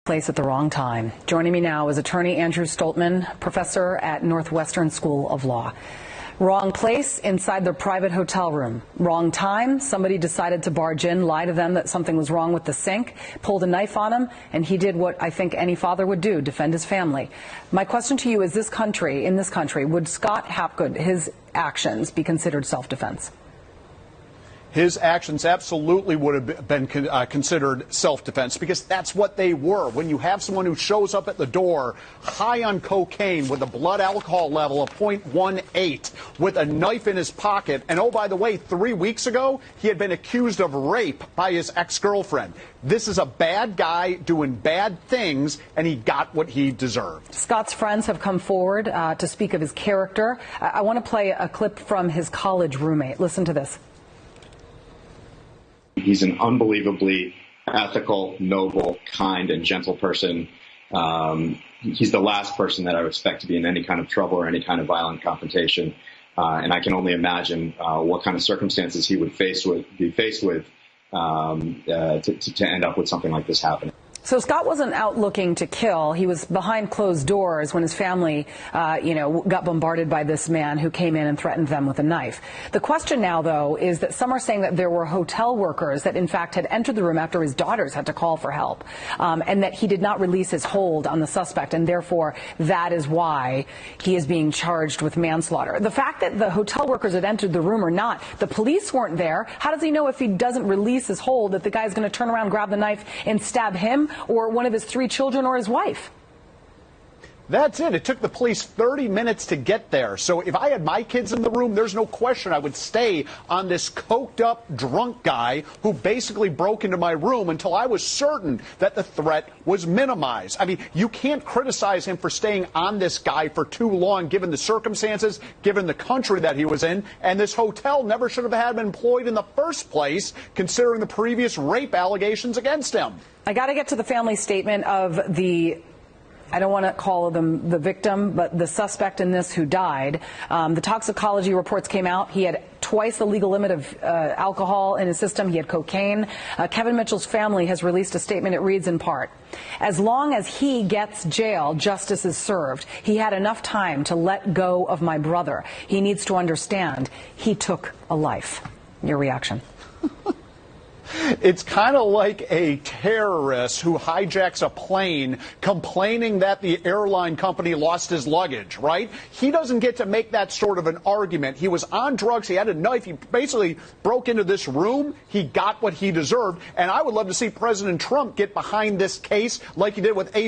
Place at the wrong time. Joining me now is attorney Andrew Stoltmann, professor at Northwestern School of Law. Wrong place, inside their private hotel room. Wrong time, somebody decided to barge in, lie to them that something was wrong with the sink, pulled a knife on him, and he did what I think any father would do, defend his family. My question to you is, in this country, would Scott Hapgood, his actions, be considered self-defense? His actions absolutely would have been considered self-defense, because that's what they were. When you have someone who shows up at the door high on cocaine with a blood alcohol level of 0.18 with a knife in his pocket, and oh, by the way, 3 weeks ago, he had been accused of rape by his ex-girlfriend. This is a bad guy doing bad things, and he got what he deserved. Scott's friends have come forward to speak of his character. I want to play a clip from his college roommate. Listen to this. He's an unbelievably ethical, noble, kind, and gentle person. He's the last person that I would expect to be in any kind of trouble or any kind of violent confrontation. And I can only imagine what kind of circumstances he would be faced with to end up with something like this happening. So Scott wasn't out looking to kill. He was behind closed doors when his family, got bombarded by this man who came in and threatened them with a knife. The question now, though, is that some are saying that there were hotel workers that, in fact, had entered the room after his daughters had to call for help, and that he did not release his hold on the suspect, and therefore that is why he is being charged with manslaughter. The fact that the hotel workers had entered the room or not, the police weren't there. How does he know if he doesn't release his hold that the guy's going to turn around, grab the knife, and stab him or one of his 3 children or his wife? That's it. It took the police 30 minutes to get there. So if I had my kids in the room, there's no question I would stay on this coked up, drunk guy who basically broke into my room until I was certain that the threat was minimized. I mean, you can't criticize him for staying on this guy for too long, given the circumstances, given the country that he was in. And this hotel never should have had him employed in the first place, considering the previous rape allegations against him. I got to get to the family statement of I don't want to call them the victim, but the suspect in this who died. The toxicology reports came out. He had twice the legal limit of alcohol in his system. He had cocaine. Kevin Mitchell's family has released a statement. It reads in part, "As long as he gets jail, justice is served. He had enough time to let go of my brother. He needs to understand he took a life." Your reaction? It's kind of like a terrorist who hijacks a plane complaining that the airline company lost his luggage, right? He doesn't get to make that sort of an argument. He was on drugs. He had a knife. He basically broke into this room. He got what he deserved. And I would love to see President Trump get behind this case like he did with A.